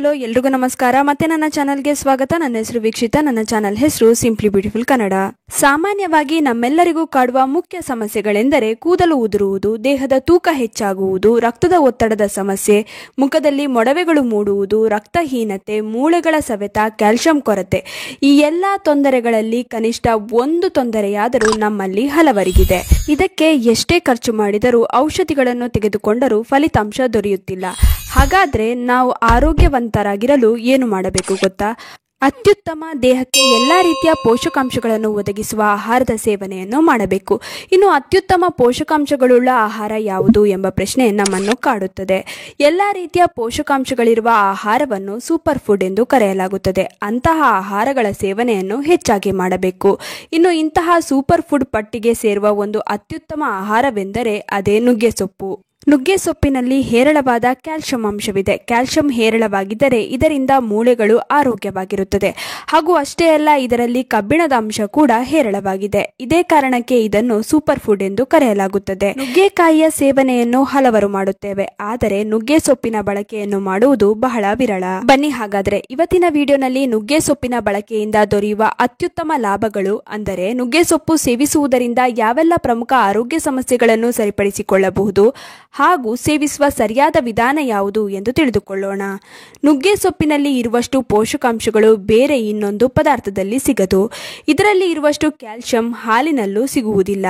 Hello ಎಲ್ರಿಗೂ ನಮಸ್ಕಾರ ಮತ್ತೆ ನನ್ನ ಚಾನೆಲ್ಗೆ ಸ್ವಾಗತ. ನನ್ನ ಹೆಸರು ವೀಕ್ಷಿತ. ನನ್ನ ಚಾನೆಲ್ ಹೆಸರು ಸಿಂಪ್ಲಿ ಬ್ಯೂಟಿಫುಲ್ ಕನ್ನಡ. ಸಾಮಾನ್ಯವಾಗಿ ನಮ್ಮೆಲ್ಲರಿಗೂ ಕಾಡುವ ಮುಖ್ಯ ಸಮಸ್ಯೆಗಳೆಂದರೆ ಕೂದಲು ಉದುರುವುದು, ದೇಹದ ತೂಕ ಹೆಚ್ಚಾಗುವುದು, ರಕ್ತದ ಒತ್ತಡದ ಸಮಸ್ಯೆ, ಮುಖದಲ್ಲಿ ಮೊಡವೆಗಳು ಮೂಡುವುದು, ರಕ್ತಹೀನತೆ, ಮೂಳೆಗಳ ಸವೆತ, ಕ್ಯಾಲ್ಸಿಯಂ ಕೊರತೆ. ಈ ಎಲ್ಲಾ ತೊಂದರೆಗಳಲ್ಲಿ ಕನಿಷ್ಠ ಒಂದು ತೊಂದರೆಯಾದರೂ ನಮ್ಮಲ್ಲಿ ಹಲವರಿಗಿದೆ. ಇದಕ್ಕೆ ಎಷ್ಟೇ ಖರ್ಚು ಮಾಡಿದರೂ ಔಷಧಿಗಳನ್ನು ತೆಗೆದುಕೊಂಡರೂ ಫಲಿತಾಂಶ ದೊರೆಯುತ್ತಿಲ್ಲ. ಹಾಗಾದ್ರೆ ನಾವು ಆರೋಗ್ಯವಂತರಾಗಿರಲು ಏನು ಮಾಡಬೇಕು ಗೊತ್ತಾ? ಅತ್ಯುತ್ತಮ ದೇಹಕ್ಕೆ ಎಲ್ಲಾ ರೀತಿಯ ಪೋಷಕಾಂಶಗಳನ್ನು ಒದಗಿಸುವ ಆಹಾರದ ಸೇವನೆಯನ್ನು ಮಾಡಬೇಕು. ಇನ್ನು ಅತ್ಯುತ್ತಮ ಪೋಷಕಾಂಶಗಳುಳ್ಳ ಆಹಾರ ಯಾವುದು ಎಂಬ ಪ್ರಶ್ನೆ ನಮ್ಮನ್ನು ಕಾಡುತ್ತದೆ. ಎಲ್ಲಾ ರೀತಿಯ ಪೋಷಕಾಂಶಗಳಿರುವ ಆಹಾರವನ್ನು ಸೂಪರ್ ಫುಡ್ ಎಂದು ಕರೆಯಲಾಗುತ್ತದೆ. ಅಂತಹ ಆಹಾರಗಳ ಸೇವನೆಯನ್ನು ಹೆಚ್ಚಾಗಿ ಮಾಡಬೇಕು. ಇನ್ನು ಇಂತಹ ಸೂಪರ್ ಫುಡ್ ಪಟ್ಟಿಗೆ ಸೇರುವ ಒಂದು ಅತ್ಯುತ್ತಮ ಆಹಾರವೆಂದರೆ ಅದೇ ನುಗ್ಗೆ ಸೊಪ್ಪು. ನುಗ್ಗೆ ಸೊಪ್ಪಿನಲ್ಲಿ ಹೇರಳವಾದ ಕ್ಯಾಲ್ಸಿಯಂ ಅಂಶವಿದೆ. ಕ್ಯಾಲ್ಸಿಯಂ ಹೇರಳವಾಗಿದ್ದರೆ ಇದರಿಂದ ಮೂಳೆಗಳು ಆರೋಗ್ಯವಾಗಿರುತ್ತದೆ. ಹಾಗೂ ಅಷ್ಟೇ ಅಲ್ಲ, ಇದರಲ್ಲಿ ಕಬ್ಬಿಣದ ಅಂಶ ಕೂಡ ಹೇರಳವಾಗಿದೆ. ಇದೇ ಕಾರಣಕ್ಕೆ ಇದನ್ನು ಸೂಪರ್ ಫುಡ್ ಎಂದು ಕರೆಯಲಾಗುತ್ತದೆ. ನುಗ್ಗೆಕಾಯಿಯ ಸೇವನೆಯನ್ನು ಹಲವರು ಮಾಡುತ್ತೇವೆ, ಆದರೆ ನುಗ್ಗೆ ಸೊಪ್ಪಿನ ಬಳಕೆಯನ್ನು ಮಾಡುವುದು ಬಹಳ ವಿರಳ. ಬನ್ನಿ ಹಾಗಾದ್ರೆ ಇವತ್ತಿನ ವಿಡಿಯೋನಲ್ಲಿ ನುಗ್ಗೆ ಸೊಪ್ಪಿನ ಬಳಕೆಯಿಂದ ದೊರೆಯುವ ಅತ್ಯುತ್ತಮ ಲಾಭಗಳು, ಅಂದರೆ ನುಗ್ಗೆ ಸೊಪ್ಪು ಸೇವಿಸುವುದರಿಂದ ಯಾವೆಲ್ಲ ಪ್ರಮುಖ ಆರೋಗ್ಯ ಸಮಸ್ಯೆಗಳನ್ನು ಸರಿಪಡಿಸಿಕೊಳ್ಳಬಹುದು ಹಾಗೂ ಸೇವಿಸುವ ಸರಿಯಾದ ವಿಧಾನ ಯಾವುದು ಎಂದು ತಿಳಿದುಕೊಳ್ಳೋಣ. ನುಗ್ಗೆ ಸೊಪ್ಪಿನಲ್ಲಿ ಇರುವಷ್ಟು ಪೋಷಕಾಂಶಗಳು ಬೇರೆ ಇನ್ನೊಂದು ಪದಾರ್ಥದಲ್ಲಿ ಸಿಗದು. ಇದರಲ್ಲಿ ಇರುವಷ್ಟು ಕ್ಯಾಲ್ಸಿಯಂ ಹಾಲಿನಲ್ಲೂ ಸಿಗುವುದಿಲ್ಲ.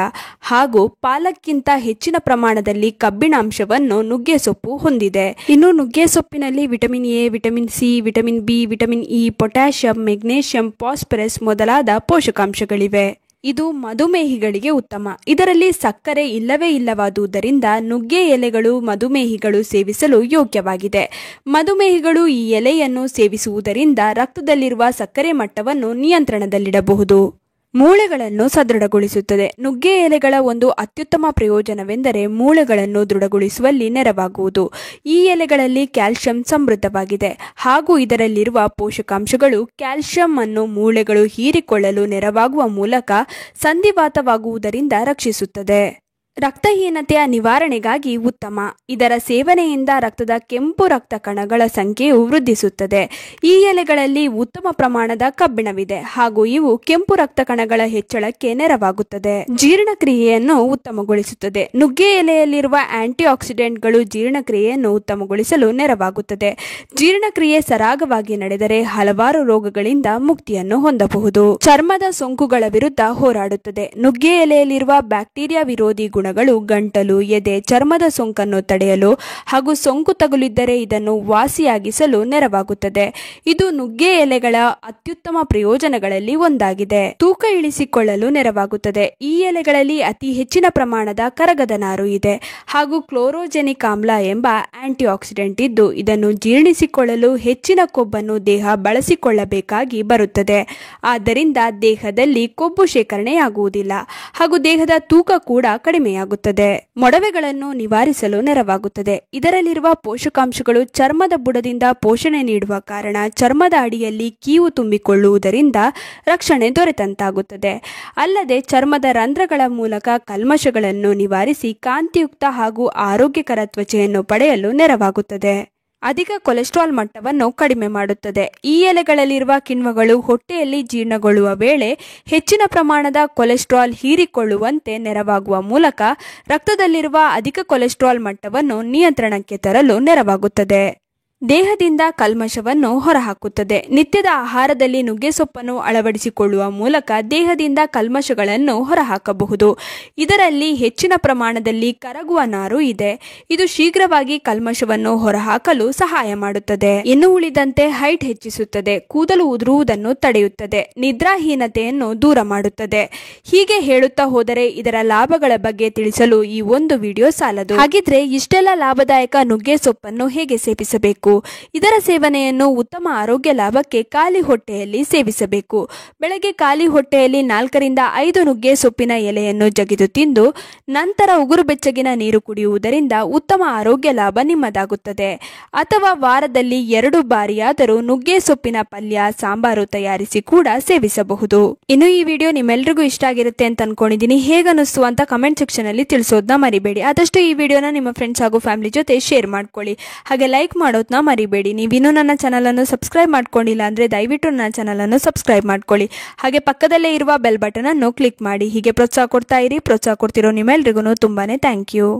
ಹಾಗೂ ಪಾಲಕ್ಕಿಂತ ಹೆಚ್ಚಿನ ಪ್ರಮಾಣದಲ್ಲಿ ಕಬ್ಬಿಣ ಅಂಶವನ್ನು ನುಗ್ಗೆ ಸೊಪ್ಪು ಹೊಂದಿದೆ. ಇನ್ನು ನುಗ್ಗೆ ಸೊಪ್ಪಿನಲ್ಲಿ vitamin A, vitamin C, vitamin B, vitamin E, potassium, magnesium, phosphorus ಮೊದಲಾದ ಪೋಷಕಾಂಶಗಳಿವೆ. ಇದು ಮಧುಮೇಹಿಗಳಿಗೆ ಉತ್ತಮ. ಇದರಲ್ಲಿ ಸಕ್ಕರೆ ಇಲ್ಲವೇ ಇಲ್ಲವಾದುದರಿಂದ ನುಗ್ಗೆ ಎಲೆಗಳು ಮಧುಮೇಹಿಗಳು ಸೇವಿಸಲು ಯೋಗ್ಯವಾಗಿದೆ. ಮಧುಮೇಹಿಗಳು ಈ ಎಲೆಯನ್ನು ಸೇವಿಸುವುದರಿಂದ ರಕ್ತದಲ್ಲಿರುವ ಸಕ್ಕರೆ ಮಟ್ಟವನ್ನು ನಿಯಂತ್ರಣದಲ್ಲಿಡಬಹುದು. ಮೂಳೆಗಳನ್ನು ಸದೃಢಗೊಳಿಸುತ್ತದೆ. ನುಗ್ಗೆ ಎಲೆಗಳ ಒಂದು ಅತ್ಯುತ್ತಮ ಪ್ರಯೋಜನವೆಂದರೆ ಮೂಳೆಗಳನ್ನು ದೃಢಗೊಳಿಸುವಲ್ಲಿ ನೆರವಾಗುವುದು. ಈ ಎಲೆಗಳಲ್ಲಿ ಕ್ಯಾಲ್ಸಿಯಂ ಸಮೃದ್ಧವಾಗಿದೆ ಹಾಗೂ ಇದರಲ್ಲಿರುವ ಪೋಷಕಾಂಶಗಳು ಕ್ಯಾಲ್ಸಿಯಂ ಅನ್ನು ಮೂಳೆಗಳು ಹೀರಿಕೊಳ್ಳಲು ನೆರವಾಗುವ ಮೂಲಕ ಸಂಧಿವಾತವಾಗುವುದರಿಂದ ರಕ್ಷಿಸುತ್ತದೆ. ರಕ್ತಹೀನತೆಯ ನಿವಾರಣೆಗಾಗಿ ಉತ್ತಮ. ಇದರ ಸೇವನೆಯಿಂದ ರಕ್ತದ ಕೆಂಪು ರಕ್ತ ಕಣಗಳ ಸಂಖ್ಯೆಯು ವೃದ್ಧಿಸುತ್ತದೆ. ಈ ಎಲೆಗಳಲ್ಲಿ ಉತ್ತಮ ಪ್ರಮಾಣದ ಕಬ್ಬಿಣವಿದೆ ಹಾಗೂ ಇವು ಕೆಂಪು ರಕ್ತ ಕಣಗಳ ಹೆಚ್ಚಳಕ್ಕೆ ನೆರವಾಗುತ್ತದೆ. ಜೀರ್ಣಕ್ರಿಯೆಯನ್ನು ಉತ್ತಮಗೊಳಿಸುತ್ತದೆ. ನುಗ್ಗೆ ಎಲೆಯಲ್ಲಿರುವ ಆಂಟಿ ಆಕ್ಸಿಡೆಂಟ್ಗಳು ಜೀರ್ಣಕ್ರಿಯೆಯನ್ನು ಉತ್ತಮಗೊಳಿಸಲು ನೆರವಾಗುತ್ತದೆ. ಜೀರ್ಣಕ್ರಿಯೆ ಸರಾಗವಾಗಿ ನಡೆದರೆ ಹಲವಾರು ರೋಗಗಳಿಂದ ಮುಕ್ತಿಯನ್ನು ಹೊಂದಬಹುದು. ಚರ್ಮದ ಸೋಂಕುಗಳ ವಿರುದ್ಧ ಹೋರಾಡುತ್ತದೆ. ನುಗ್ಗೆ ಎಲೆಯಲ್ಲಿರುವ ಬ್ಯಾಕ್ಟೀರಿಯಾ ವಿರೋಧಿ ಗುಣಗಳು ಗಂಟಲು, ಎದೆ, ಚರ್ಮದ ಸೋಂಕನ್ನು ತಡೆಯಲು ಹಾಗೂ ಸೋಂಕು ತಗುಲಿದ್ದರೆ ಇದನ್ನು ವಾಸಿಯಾಗಿಸಲು ನೆರವಾಗುತ್ತದೆ. ಇದು ನುಗ್ಗೆ ಎಲೆಗಳ ಅತ್ಯುತ್ತಮ ಪ್ರಯೋಜನಗಳಲ್ಲಿ ಒಂದಾಗಿದೆ. ತೂಕ ಇಳಿಸಿಕೊಳ್ಳಲು ನೆರವಾಗುತ್ತದೆ. ಈ ಎಲೆಗಳಲ್ಲಿ ಅತಿ ಹೆಚ್ಚಿನ ಪ್ರಮಾಣದ ಕರಗದ ನಾರು ಇದೆ ಹಾಗೂ ಕ್ಲೋರೋಜೆನಿಕ್ ಆಮ್ಲ ಎಂಬ ಆಂಟಿ ಆಕ್ಸಿಡೆಂಟ್ ಇದ್ದು ಇದನ್ನು ಜೀರ್ಣಿಸಿಕೊಳ್ಳಲು ಹೆಚ್ಚಿನ ಕೊಬ್ಬನ್ನು ದೇಹ ಬಳಸಿಕೊಳ್ಳಬೇಕಾಗಿ ಬರುತ್ತದೆ. ಆದ್ದರಿಂದ ದೇಹದಲ್ಲಿ ಕೊಬ್ಬು ಶೇಖರಣೆಯಾಗುವುದಿಲ್ಲ ಹಾಗೂ ದೇಹದ ತೂಕ ಕೂಡ ಕಡಿಮೆಯಾಗುತ್ತದೆ. ಮೊಡವೆಗಳನ್ನು ನಿವಾರಿಸಲು ನೆರವಾಗುತ್ತದೆ. ಇದರಲ್ಲಿರುವ ಪೋಷಕಾಂಶಗಳು ಚರ್ಮದ ಬುಡದಿಂದ ಪೋಷಣೆ ನೀಡುವ ಕಾರಣ ಚರ್ಮದ ಅಡಿಯಲ್ಲಿ ಕೀವು ತುಂಬಿಕೊಳ್ಳುವುದರಿಂದ ರಕ್ಷಣೆ ದೊರೆತಂತಾಗುತ್ತದೆ. ಅಲ್ಲದೆ ಚರ್ಮದ ರಂಧ್ರಗಳ ಮೂಲಕ ಕಲ್ಮಶಗಳನ್ನು ನಿವಾರಿಸಿ ಕಾಂತಿಯುಕ್ತ ಹಾಗೂ ಆರೋಗ್ಯಕರ ತ್ವಚೆಯನ್ನು ಪಡೆಯಲು ನೆರವಾಗುತ್ತದೆ. ಅಧಿಕ ಕೊಲೆಸ್ಟ್ರಾಲ್ ಮಟ್ಟವನ್ನು ಕಡಿಮೆ ಮಾಡುತ್ತದೆ. ಈ ಎಲೆಗಳಲ್ಲಿರುವ ಕಿಣ್ವಗಳು ಹೊಟ್ಟೆಯಲ್ಲಿ ಜೀರ್ಣಗೊಳ್ಳುವ ವೇಳೆ ಹೆಚ್ಚಿನ ಪ್ರಮಾಣದ ಕೊಲೆಸ್ಟ್ರಾಲ್ ಹೀರಿಕೊಳ್ಳುವಂತೆ ನೆರವಾಗುವ ಮೂಲಕ ರಕ್ತದಲ್ಲಿರುವ ಅಧಿಕ ಕೊಲೆಸ್ಟ್ರಾಲ್ ಮಟ್ಟವನ್ನು ನಿಯಂತ್ರಣಕ್ಕೆ ತರಲು ನೆರವಾಗುತ್ತದೆ. ದೇಹದಿಂದ ಕಲ್ಮಶವನ್ನು ಹೊರಹಾಕುತ್ತದೆ. ನಿತ್ಯದ ಆಹಾರದಲ್ಲಿ ನುಗ್ಗೆ ಸೊಪ್ಪನ್ನು ಅಳವಡಿಸಿಕೊಳ್ಳುವ ಮೂಲಕ ದೇಹದಿಂದ ಕಲ್ಮಶಗಳನ್ನು ಹೊರಹಾಕಬಹುದು. ಇದರಲ್ಲಿ ಹೆಚ್ಚಿನ ಪ್ರಮಾಣದಲ್ಲಿ ಕರಗುವ ನಾರು ಇದೆ. ಇದು ಶೀಘ್ರವಾಗಿ ಕಲ್ಮಶವನ್ನು ಹೊರಹಾಕಲು ಸಹಾಯ ಮಾಡುತ್ತದೆ. ಇನ್ನು ಉಳಿದಂತೆ ಹೈಟ್ ಹೆಚ್ಚಿಸುತ್ತದೆ, ಕೂದಲು ಉದುರುವುದನ್ನು ತಡೆಯುತ್ತದೆ, ನಿದ್ರಾಹೀನತೆಯನ್ನು ದೂರ ಮಾಡುತ್ತದೆ. ಹೀಗೆ ಹೇಳುತ್ತಾ ಹೋದರೆ ಇದರ ಲಾಭಗಳ ಬಗ್ಗೆ ತಿಳಿಸಲು ಈ ಒಂದು ವಿಡಿಯೋ ಸಾಲದು. ಹಾಗಿದ್ರೆ ಇಷ್ಟೆಲ್ಲ ಲಾಭದಾಯಕ ನುಗ್ಗೆ ಸೊಪ್ಪನ್ನು ಹೇಗೆ ಸೇವಿಸಬೇಕು? ಇದರ ಸೇವನೆಯನ್ನು ಉತ್ತಮ ಆರೋಗ್ಯ ಲಾಭಕ್ಕೆ ಖಾಲಿ ಹೊಟ್ಟೆಯಲ್ಲಿ ಸೇವಿಸಬೇಕು. ಬೆಳಗ್ಗೆ ಖಾಲಿ ಹೊಟ್ಟೆಯಲ್ಲಿ 4 ರಿಂದ 5 ನುಗ್ಗೆ ಸೊಪ್ಪಿನ ಎಲೆಯನ್ನು ಜಗಿದು ತಿಂದು ನಂತರ ಉಗುರು ಬೆಚ್ಚಗಿನ ನೀರು ಕುಡಿಯುವುದರಿಂದ ಉತ್ತಮ ಆರೋಗ್ಯ ಲಾಭ ನಿಮ್ಮದಾಗುತ್ತದೆ. ಅಥವಾ ವಾರದಲ್ಲಿ 2 ಬಾರಿಯಾದರೂ ನುಗ್ಗೆ ಸೊಪ್ಪಿನ ಪಲ್ಯ, ಸಾಂಬಾರು ತಯಾರಿಸಿ ಕೂಡ ಸೇವಿಸಬಹುದು. ಇನ್ನು ಈ ವಿಡಿಯೋ ನಿಮ್ಮೆಲ್ಲರಿಗೂ ಇಷ್ಟ ಆಗಿರುತ್ತೆ ಅಂತ ಅನ್ಕೊಂಡಿದ್ದೀನಿ. ಹೇಗನ್ನಿಸ್ತು ಅಂತ ಕಮೆಂಟ್ ಸೆಕ್ಷನ್ ಅಲ್ಲಿ ತಿಳಿಸೋದನ್ನ ಮರಿಬೇಡಿ. ಆದಷ್ಟು ಈ ವಿಡಿಯೋನ ನಿಮ್ಮ ಫ್ರೆಂಡ್ಸ್ ಹಾಗೂ ಫ್ಯಾಮಿಲಿ ಜೊತೆ ಶೇರ್ ಮಾಡ್ಕೊಳ್ಳಿ. ಹಾಗೆ ಲೈಕ್ ಮಾಡೋದನ್ನ ಮರಿಬೇಡಿ. ನೀವಿನ್ನೂ ನನ್ನ ಚಾನಲನ್ನು ಸಬ್ಸ್ಕ್ರೈಬ್ ಮಾಡ್ಕೊಂಡಿಲ್ಲ ಅಂದರೆ ದಯವಿಟ್ಟು ನನ್ನ ಚಾನಲನ್ನು ಸಬ್ಸ್ಕ್ರೈಬ್ ಮಾಡ್ಕೊಳ್ಳಿ. ಹಾಗೆ ಪಕ್ಕದಲ್ಲೇ ಇರುವ ಬೆಲ್ ಬಟನ್ ಅನ್ನು ಕ್ಲಿಕ್ ಮಾಡಿ. ಹೀಗೆ ಪ್ರೋತ್ಸಾಹ ಕೊಡ್ತಾ ಇರಿ. ಪ್ರೋತ್ಸಾಹ ಕೊಡ್ತಿರೋ ನಿಮ್ಮೆಲ್ರಿಗೂ ತುಂಬಾನೇ ಥ್ಯಾಂಕ್ ಯು.